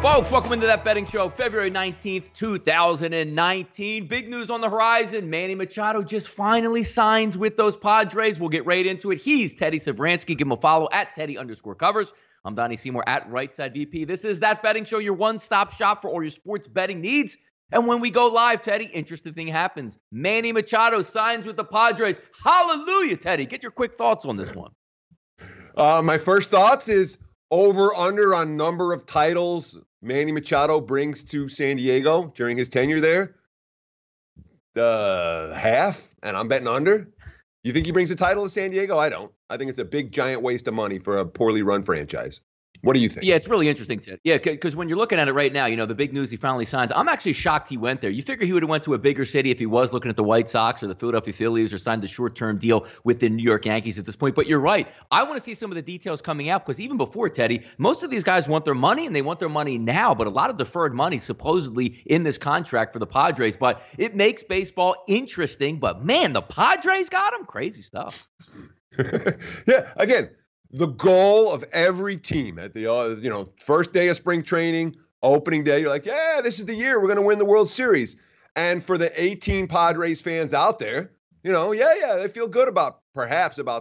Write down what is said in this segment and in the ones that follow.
Folks, welcome into That Betting Show, February 19th, 2019. Big news on the horizon. Manny Machado just finally signs with those Padres. We'll get right into it. He's Teddy Savransky. Give him a follow at Teddy_covers. I'm Donnie Seymour at Rightside VP. This is That Betting Show, your one-stop shop for all your sports betting needs. And when we go live, Teddy, interesting thing happens. Manny Machado signs with the Padres. Hallelujah, Teddy. Get your quick thoughts on this one. My first thoughts is over/under on number of titles Manny Machado brings to San Diego during his tenure there. Half, and I'm betting under. You think he brings a title to San Diego? I don't. I think it's a big, giant waste of money for a poorly run franchise. What do you think? Yeah, it's really interesting, Ted. Yeah, because when you're looking at it right now, you know, the big news he finally signs. I'm actually shocked he went there. You figure he would have went to a bigger city if he was looking at the White Sox or the Philadelphia Phillies or signed a short-term deal with the New York Yankees at this point. But you're right. I want to see some of the details coming out because even before, Teddy, most of these guys want their money and they want their money now, but a lot of deferred money supposedly in this contract for the Padres. But it makes baseball interesting. But, man, the Padres got him. Crazy stuff. Yeah, again, the goal of every team at the first day of spring training, opening day, you're like, yeah, this is the year we're going to win the World Series. And for the 18 Padres fans out there, they feel good about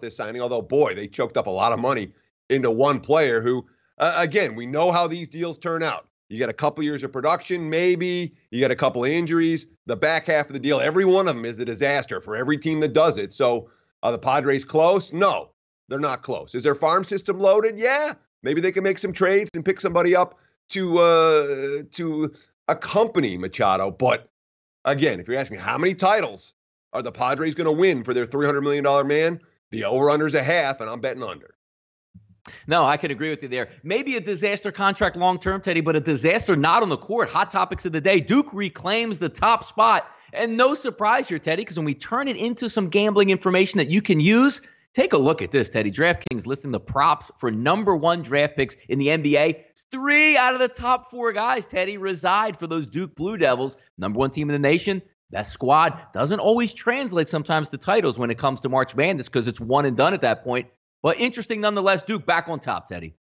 this signing. Although, boy, they choked up a lot of money into one player who, again, we know how these deals turn out. You get a couple years of production, maybe. You get a couple of injuries. The back half of the deal, every one of them is a disaster for every team that does it. So are the Padres close? No. They're not close. Is their farm system loaded? Yeah. Maybe they can make some trades and pick somebody up to accompany Machado. But again, if you're asking how many titles are the Padres going to win for their $300 million man, the over-under is a half, and I'm betting under. No, I can agree with you there. Maybe a disaster contract long-term, Teddy, but a disaster not on the court. Hot topics of the day. Duke reclaims the top spot. And no surprise here, Teddy, because when we turn it into some gambling information that you can use, take a look at this, Teddy. DraftKings listing the props for number one draft picks in the NBA. 3 out of the top 4 guys, Teddy, reside for those Duke Blue Devils. Number one team in the nation. That squad doesn't always translate sometimes to titles when it comes to March Madness because it's one and done at that point. But interesting nonetheless, Duke back on top, Teddy.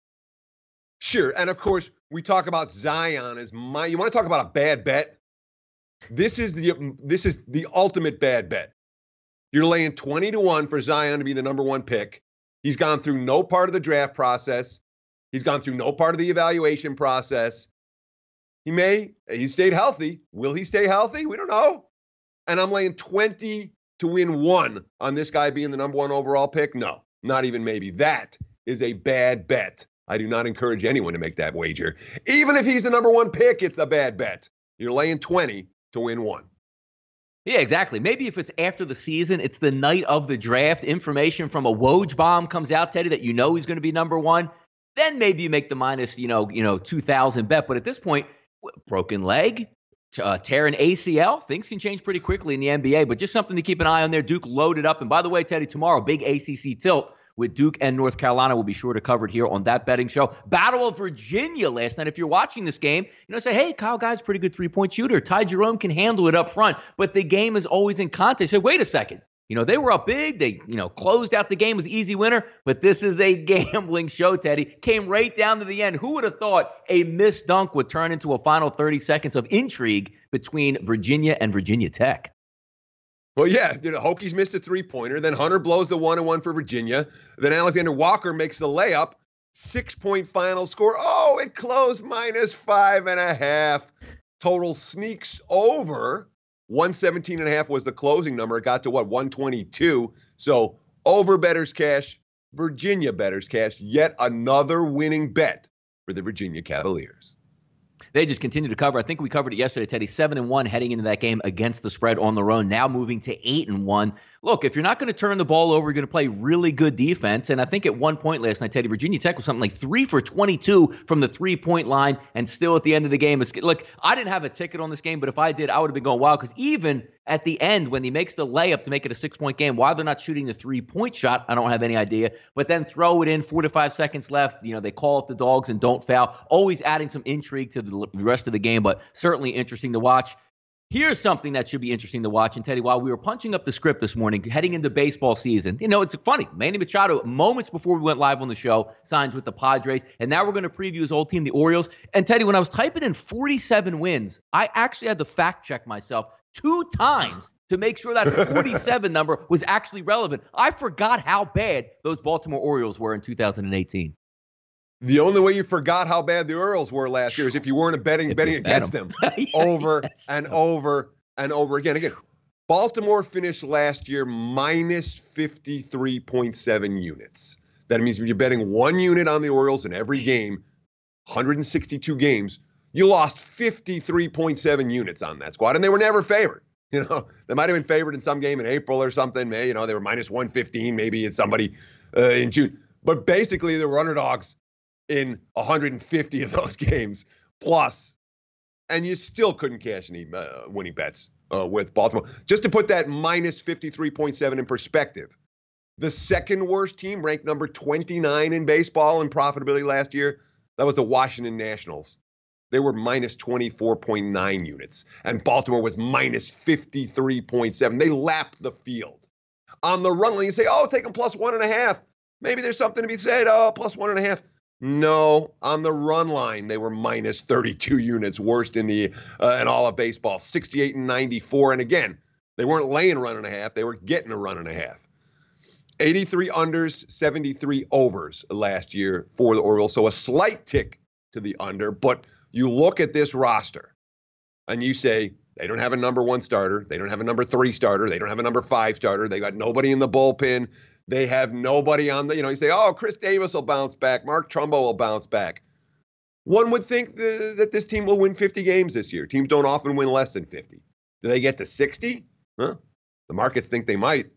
Sure. And, of course, we talk about Zion as you want to talk about a bad bet? This is the ultimate bad bet. You're laying 20-1 for Zion to be the number one pick. He's gone through no part of the draft process. He's gone through no part of the evaluation process. He stayed healthy. Will he stay healthy? We don't know. And I'm laying 20 to win 1 on this guy being the number one overall pick. No, not even maybe. That is a bad bet. I do not encourage anyone to make that wager. Even if he's the number one pick, it's a bad bet. You're laying 20 to win 1. Yeah, exactly. Maybe if it's after the season, it's the night of the draft, information from a Woj bomb comes out, Teddy, that you know he's going to be number one, then maybe you make the minus, 2,000 bet. But at this point, broken leg, tear an ACL, things can change pretty quickly in the NBA, but just something to keep an eye on there. Duke loaded up. And by the way, Teddy, tomorrow, big ACC tilt with Duke and North Carolina. We'll be sure to cover it here on That Betting Show. Battle of Virginia last night. If you're watching this game, say, hey, Kyle Guy's a pretty good three-point shooter. Ty Jerome can handle it up front, but the game is always in contest. Say, wait a second. They were up big. They, closed out the game. It was easy winner, but this is a gambling show, Teddy. Came right down to the end. Who would have thought a missed dunk would turn into a final 30 seconds of intrigue between Virginia and Virginia Tech? Well, yeah, Hokies missed a three-pointer. Then Hunter blows the 1-1 for Virginia. Then Alexander Walker makes the layup. 6-point final score. Oh, it closed -5.5. Total sneaks over. 117.5 was the closing number. It got to 122. So over bettors cash, Virginia bettors cash. Yet another winning bet for the Virginia Cavaliers. They just continue to cover. I think we covered it yesterday, Teddy. 7-1 heading into that game against the spread on their own. Now moving to 8-1. Look, if you're not going to turn the ball over, you're going to play really good defense. And I think at one point last night, Teddy, Virginia Tech was something like 3 for 22 from the three-point line. And still at the end of the game, look, I didn't have a ticket on this game, but if I did, I would have been going wild. Because even at the end, when he makes the layup to make it a 6-point game, why they're not shooting the three-point shot, I don't have any idea. But then throw it in, 4 to 5 seconds left. They call up the dogs and don't foul. Always adding some intrigue to the rest of the game, but certainly interesting to watch. Here's something that should be interesting to watch. And Teddy, while we were punching up the script this morning, heading into baseball season, it's funny. Manny Machado, moments before we went live on the show, signs with the Padres. And now we're going to preview his old team, the Orioles. And Teddy, when I was typing in 47 wins, I actually had to fact check myself 2 times to make sure that 47 number was actually relevant. I forgot how bad those Baltimore Orioles were in 2018. The only way you forgot how bad the Orioles were last year is if you weren't betting against them over and over and over again. Again, Baltimore finished last year minus 53.7 units. That means when you're betting 1 unit on the Orioles in every game, 162 games, you lost 53.7 units on that squad, and they were never favored. They might have been favored in some game in April or something. They were minus 115 maybe in somebody in June. But basically, they were underdogs in 150 of those games plus, and you still couldn't cash any winning bets with Baltimore. Just to put that minus 53.7 in perspective, the second worst team, ranked number 29 in baseball in profitability last year, that was the Washington Nationals. They were minus 24.9 units, and Baltimore was minus 53.7. They lapped the field. On the run line, you say, take them plus 1.5. Maybe there's something to be said, plus 1.5. No, on the run line, they were minus 32 units, worst in all of baseball, 68 and 94. And again, they weren't laying a run and a half. They were getting a run and a half. 83 unders, 73 overs last year for the Orioles. So a slight tick to the under. But you look at this roster and you say, they don't have a number 1 starter. They don't have a number 3 starter. They don't have a number 5 starter. They got nobody in the bullpen. They have nobody on the, you say, Chris Davis will bounce back. Mark Trumbo will bounce back. One would think that this team will win 50 games this year. Teams don't often win less than 50. Do they get to 60? The markets think they might.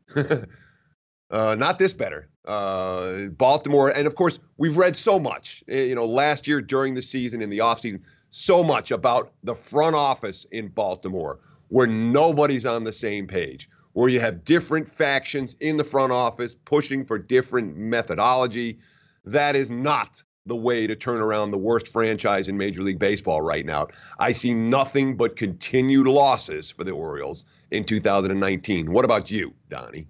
Not this better. Baltimore, and of course, we've read so much, last year during the season, in the offseason, so much about the front office in Baltimore, where nobody's on the same page, where you have different factions in the front office pushing for different methodology. That is not the way to turn around the worst franchise in Major League Baseball right now. I see nothing but continued losses for the Orioles in 2019. What about you, Donnie?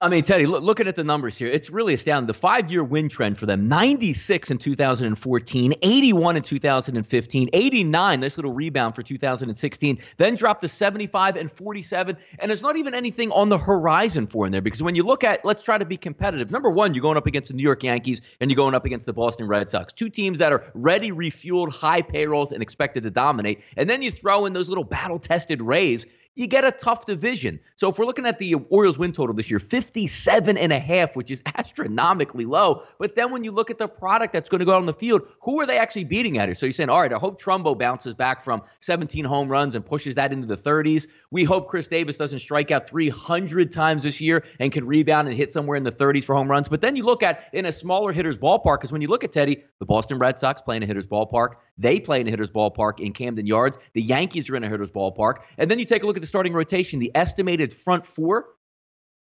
I mean, Teddy, looking at the numbers here, it's really astounding. The 5-year win trend for them, 96 in 2014, 81 in 2015, 89, this little rebound for 2016, then dropped to 75 and 47. And there's not even anything on the horizon for in there, because when you look at, let's try to be competitive. Number one, you're going up against the New York Yankees and you're going up against the Boston Red Sox, 2 teams that are ready, refueled, high payrolls, and expected to dominate. And then you throw in those little battle-tested Rays. You get a tough division. So if we're looking at the Orioles win total this year, 57.5, which is astronomically low. But then when you look at the product that's going to go out on the field, who are they actually beating at here? So you're saying, all right, I hope Trumbo bounces back from 17 home runs and pushes that into the 30s. We hope Chris Davis doesn't strike out 300 times this year and can rebound and hit somewhere in the 30s for home runs. But then you look at in a smaller hitter's ballpark, because when you look at Teddy, the Boston Red Sox play in a hitter's ballpark. They play in a hitter's ballpark in Camden Yards. The Yankees are in a hitter's ballpark. And then you take a look at the starting rotation, the estimated front 4,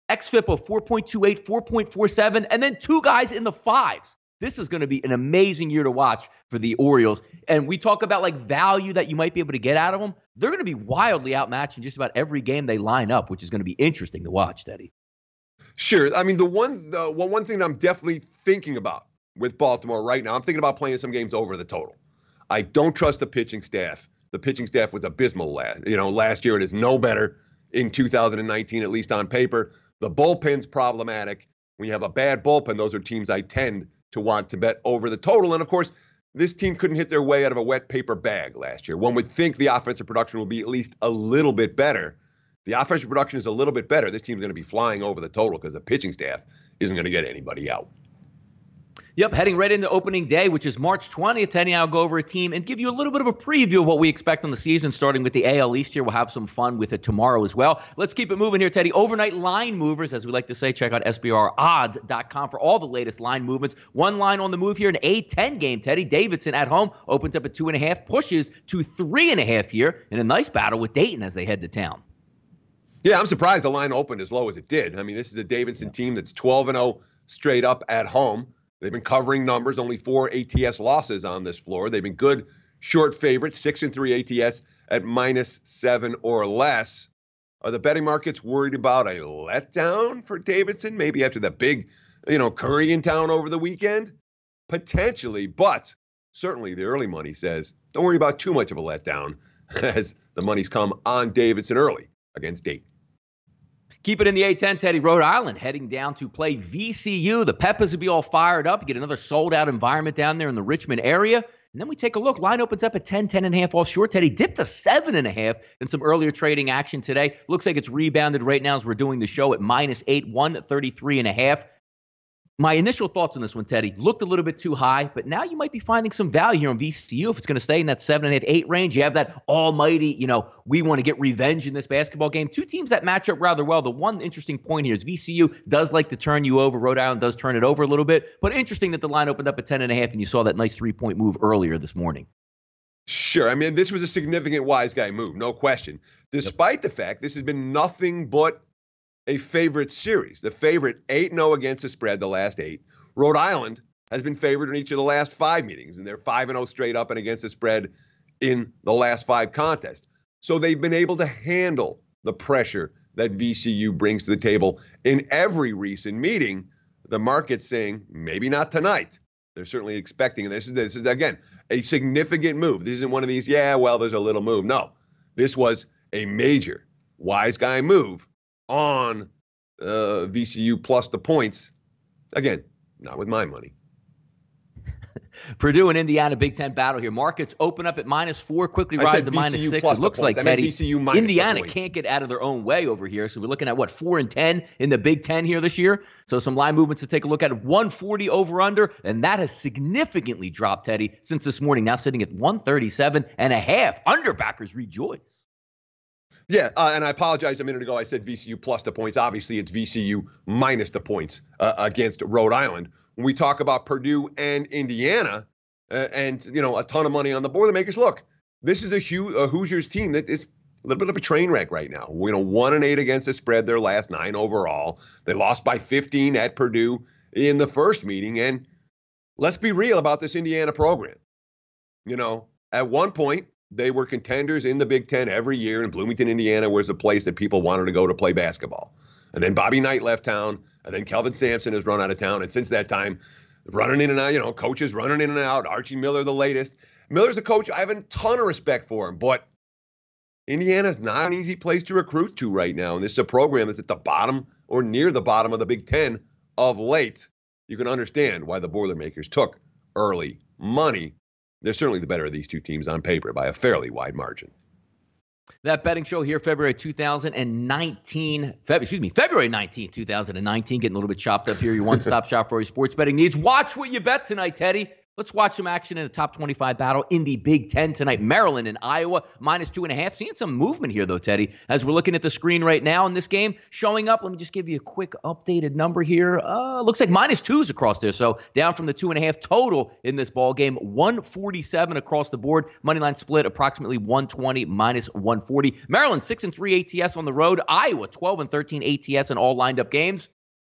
xFIP of 4.28, 4.47, and then 2 guys in the 5s. This is going to be an amazing year to watch for the Orioles. And we talk about value that you might be able to get out of them. They're going to be wildly outmatched in just about every game they line up, which is going to be interesting to watch, Teddy. Sure. I mean, the one thing I'm definitely thinking about with Baltimore right now, I'm thinking about playing some games over the total. I don't trust the pitching staff. The pitching staff was abysmal last year. It is no better in 2019, at least on paper. The bullpen's problematic. When you have a bad bullpen, those are teams I tend to want to bet over the total. And of course, this team couldn't hit their way out of a wet paper bag last year. One would think the offensive production will be at least a little bit better. The offensive production is a little bit better. This team's going to be flying over the total because the pitching staff isn't going to get anybody out. Yep, heading right into opening day, which is March 20th. Teddy, I'll go over a team and give you a little bit of a preview of what we expect on the season, starting with the AL East here. We'll have some fun with it tomorrow as well. Let's keep it moving here, Teddy. Overnight line movers, as we like to say. Check out SBRodds.com for all the latest line movements. One line on the move here, an A-10 game, Teddy. Davidson at home opens up at 2.5, pushes to 3.5 here in a nice battle with Dayton as they head to town. Yeah, I'm surprised the line opened as low as it did. I mean, this is a Davidson team that's 12-0 straight up at home. They've been covering numbers, only 4 ATS losses on this floor. They've been good short favorites, 6-3 ATS at -7 or less. Are the betting markets worried about a letdown for Davidson? Maybe after the big, Curry in town over the weekend? Potentially, but certainly the early money says don't worry about too much of a letdown as the money's come on Davidson early against Dayton. Keep it in the A-10, Teddy. Rhode Island heading down to play VCU. The Peppers will be all fired up. You get another sold-out environment down there in the Richmond area. And then we take a look. Line opens up at 10.5 offshore. Teddy dipped to 7.5 in some earlier trading action today. Looks like it's rebounded right now as we're doing the show at -8, 133.5. My initial thoughts on this one, Teddy, looked a little bit too high, but now you might be finding some value here on VCU if it's going to stay in that 7.5, 8 range. You have that almighty, we want to get revenge in this basketball game. Two teams that match up rather well. The one interesting point here is VCU does like to turn you over. Rhode Island does turn it over a little bit, but interesting that the line opened up at 10.5 and you saw that nice 3-point move earlier this morning. Sure. I mean, this was a significant wise guy move, no question. Despite the fact this has been nothing but a favorite series. The favorite 8-0 against the spread the last 8. Rhode Island has been favored in each of the last 5 meetings, and they're 5-0 straight up and against the spread in the last 5 contests. So they've been able to handle the pressure that VCU brings to the table in every recent meeting. The market's saying maybe not tonight. They're certainly expecting, and this is again a significant move. This isn't one of these, there's a little move. No, this was a major wise guy move on VCU plus the points. Again, not with my money. Purdue and Indiana Big Ten battle here. Markets open up at -4, quickly rise to -6. It looks like, Teddy, Indiana can't get out of their own way over here. So we're looking at, 4-10 in the Big Ten here this year. So some line movements to take a look at. 140 over-under, and that has significantly dropped, Teddy, since this morning. Now sitting at 137.5. Underbackers rejoice. Yeah, and I apologize a minute ago. I said VCU plus the points. Obviously, it's VCU minus the points against Rhode Island. When we talk about Purdue and Indiana and, a ton of money on the Boilermakers, look, this is a Hoosiers team that is a little bit of a train wreck right now. 1-8 against the spread, their last 9 overall. They lost by 15 at Purdue in the first meeting. And let's be real about this Indiana program. At one point, they were contenders in the Big Ten every year, and Bloomington, Indiana was the place that people wanted to go to play basketball. And then Bobby Knight left town, and then Kelvin Sampson has run out of town. And since that time, running in and out, coaches running in and out. Archie Miller, the latest. Miller's a coach. I have a ton of respect for him, but Indiana's not an easy place to recruit to right now. And this is a program that's at the bottom or near the bottom of the Big Ten of late. You can understand why the Boilermakers took early money. They're certainly the better of these two teams on paper by a fairly wide margin. That betting show here, February 19th, 2019, getting a little bit chopped up here. Your one-stop shop for your sports betting needs. Watch what you bet tonight, Teddy. Let's watch some action in the top 25 battle in the Big Ten tonight. Maryland and Iowa, -2.5. Seeing some movement here, though, Teddy, as we're looking at the screen right now in this game. Showing up, let me just give you a quick updated number here. Looks like -2s across there, so down from the 2.5 total in this ball game. 147 across the board. Moneyline split approximately 120, -140. Maryland 6-3 ATS on the road. Iowa 12-13 ATS in all lined up games.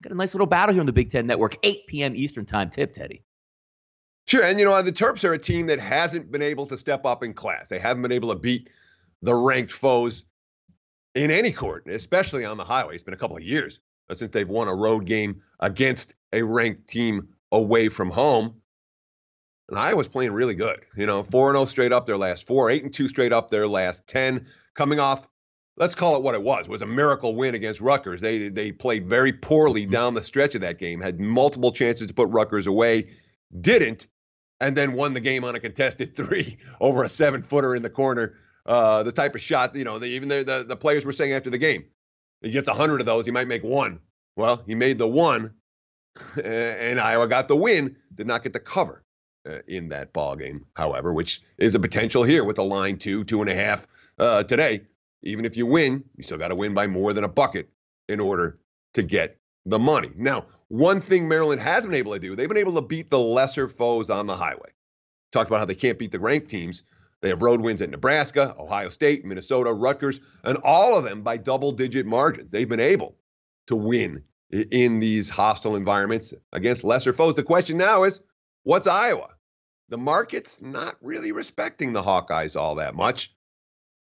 Got a nice little battle here on the Big Ten Network. 8 p.m. Eastern time tip, Teddy. Sure, and the Terps are a team that hasn't been able to step up in class. They haven't been able to beat the ranked foes in any court, especially on the highway. It's been a couple of years since they've won a road game against a ranked team away from home. And Iowa's playing really good. 4-0 straight up their last 4, 8-2 straight up their last 10. Coming off, let's call it what it was a miracle win against Rutgers. They played very poorly down the stretch of that game, had multiple chances to put Rutgers away, didn't, and then won the game on a contested 3 over a 7-footer in the corner. The type of shot, the players were saying after the game, he gets 100 of those, he might make 1. Well, he made the 1, and Iowa got the win, did not get the cover in that ball game, however, which is a potential here with the line 2.5 today. Even if you win, you still got to win by more than a bucket in order to get the money. Now, one thing Maryland has been able to do, they've been able to beat the lesser foes on the highway. Talked about how they can't beat the ranked teams. They have road wins at Nebraska, Ohio State, Minnesota, Rutgers, and all of them by double-digit margins. They've been able to win in these hostile environments against lesser foes. The question now is, what's Iowa? The market's not really respecting the Hawkeyes all that much.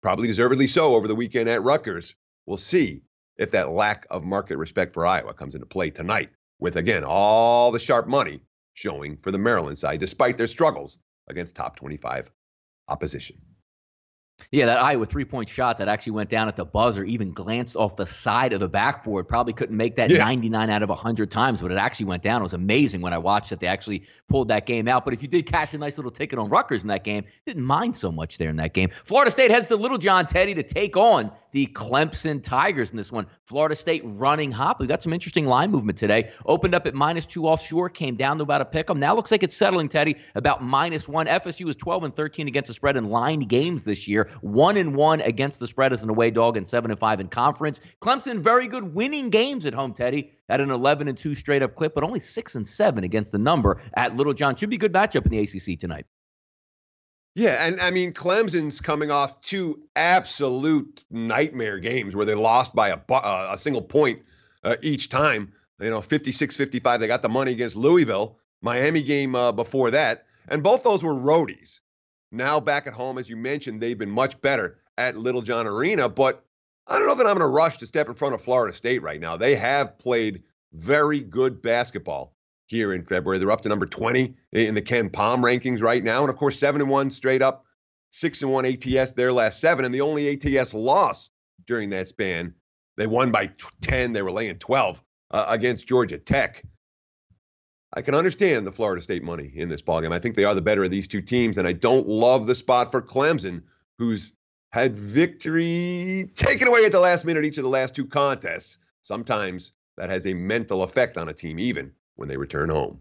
probably deservedly so over the weekend at Rutgers. We'll see if that lack of market respect for Iowa comes into play tonight with, again, all the sharp money showing for the Maryland side, despite their struggles against top 25 opposition. Yeah, that Iowa three-point shot that actually went down at the buzzer, even glanced off the side of the backboard. Probably couldn't make that 99 out of 100 times, but it actually went down. It was amazing when I watched it. They actually pulled that game out. But if you did cash a nice little ticket on Rutgers in that game, didn't mind so much there in that game. Florida State heads to Littlejohn, Teddy, to take on the Clemson Tigers in this one. Florida State running hot. We got some interesting line movement today. Opened up at -2 offshore, came down to about a pick 'em. Now looks like it's settling, Teddy, about -1. FSU is 12-13 against the spread in line games this year. 1-1 against the spread as an away dog, and 7-5 in conference. Clemson, very good winning games at home, Teddy, at an 11-2 straight up clip, but only 6-7 against the number at Littlejohn. Should be a good matchup in the ACC tonight. Yeah, and I mean, Clemson's coming off two absolute nightmare games where they lost by a single point each time. 56-55. They got the money against Louisville. Miami game before that. And both those were roadies. Now back at home, as you mentioned, they've been much better at Littlejohn Arena. But I don't know that I'm going to rush to step in front of Florida State right now. They have played very good basketball here in February. They're up to number 20 in the Ken Palm rankings right now. And, of course, 7-1 straight up, 6-1 ATS their last 7. And the only ATS loss during that span, they won by 10. They were laying 12 against Georgia Tech. I can understand the Florida State money in this ballgame. I think they are the better of these two teams. And I don't love the spot for Clemson, who's had victory taken away at the last minute each of the last two contests. Sometimes that has a mental effect on a team, even when they return home.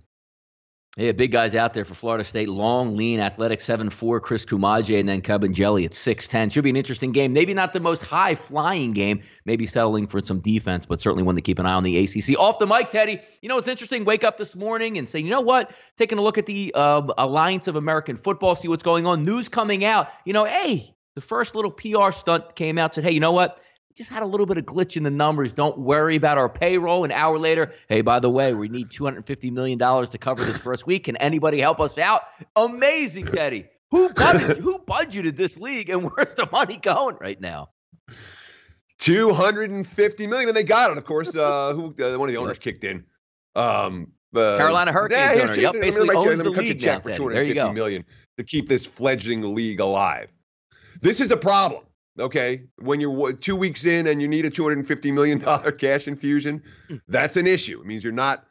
Yeah, big guys out there for Florida State. Long, lean, athletic, 7'4", Chris Kumaje, and then Jelly at 6'10". Should be an interesting game. Maybe not the most high-flying game. Maybe settling for some defense, but certainly one to keep an eye on the ACC. Off the mic, Teddy. You know, it's interesting. Wake up this morning and say, you know what? Taking a look at the Alliance of American Football, see what's going on. News coming out. Hey, the first little PR stunt came out, said, hey, you know what? Just had a little bit of glitch in the numbers. Don't worry about our payroll. An hour later, hey, by the way, we need $250 million to cover this first week. Can anybody help us out? Amazing, Teddy. Who budgeted this league, and where's the money going right now? $250 million, and they got it, of course. One of the owners kicked in. Carolina Hurricanes owner. Yep, basically owns the league now, for $250 million to keep this fledgling league alive. This is a problem. Okay, when you're 2 weeks in and you need a $250 million cash infusion, that's an issue. It means you're not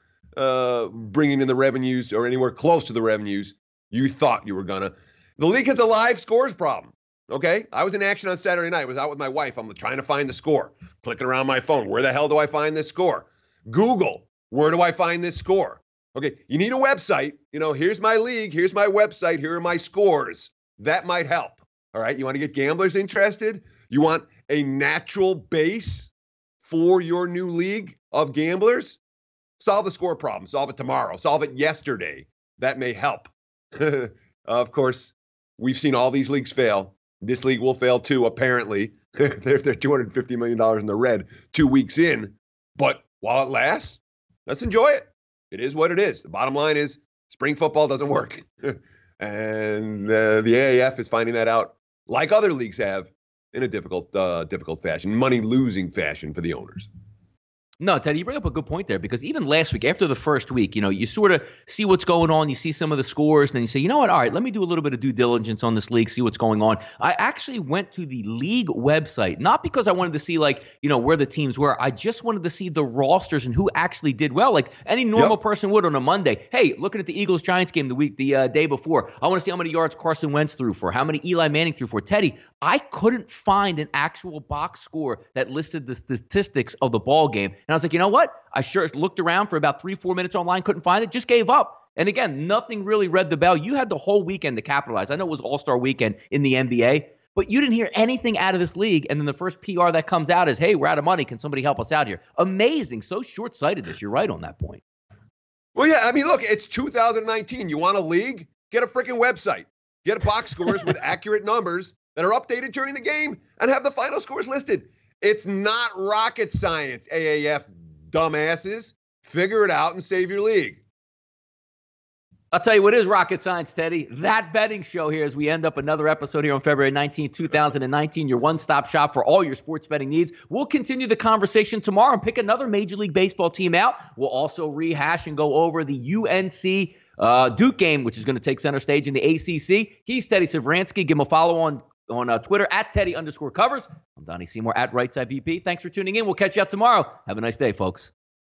bringing in the revenues or anywhere close to the revenues you thought you were going to. The league has a live scores problem, okay? I was in action on Saturday night. I was out with my wife. I'm trying to find the score, clicking around my phone. Where the hell do I find this score? Google, where do I find this score? Okay, you need a website. Here's my league. Here's my website. Here are my scores. That might help. All right, you want to get gamblers interested? You want a natural base for your new league of gamblers? Solve the score problem. Solve it tomorrow. Solve it yesterday. That may help. Of course, we've seen all these leagues fail. This league will fail too, apparently. They're $250 million in the red 2 weeks in. But while it lasts, let's enjoy it. It is what it is. The bottom line is spring football doesn't work. And the AAF is finding that out, like other leagues have, in a difficult fashion, money-losing fashion for the owners. No, Teddy, you bring up a good point there, because even last week, after the first week, you sort of see what's going on. You see some of the scores, and then you say, you know what? All right, let me do a little bit of due diligence on this league, see what's going on. I actually went to the league website, not because I wanted to see, where the teams were. I just wanted to see the rosters and who actually did well, like any normal person would on a Monday. Hey, looking at the Eagles-Giants game the day before, I want to see how many yards Carson Wentz threw for, how many Eli Manning threw for. Teddy, I couldn't find an actual box score that listed the statistics of the ball game. And I was like, you know what? I sure looked around for about 3-4 minutes online, couldn't find it, just gave up. And again, nothing really read the bell. You had the whole weekend to capitalize. I know it was All-Star weekend in the NBA, but you didn't hear anything out of this league. And then the first PR that comes out is, hey, we're out of money. Can somebody help us out here? Amazing. So short-sightedness. You're right on that point. Well, yeah, I mean, look, it's 2019. You want a league? Get a freaking website. Get box scores with accurate numbers that are updated during the game and have the final scores listed. It's not rocket science, AAF dumbasses. Figure it out and save your league. I'll tell you what is rocket science, Teddy. That betting show here as we end up another episode here on February 19th, 2019, your one-stop shop for all your sports betting needs. We'll continue the conversation tomorrow and pick another Major League Baseball team out. We'll also rehash and go over the UNC Duke game, which is going to take center stage in the ACC. He's Teddy Savransky. Give him a follow on Twitter at Teddy_covers. I'm Donnie Seymour at RightSideVP. Thanks for tuning in. We'll catch you up tomorrow. Have a nice day, folks.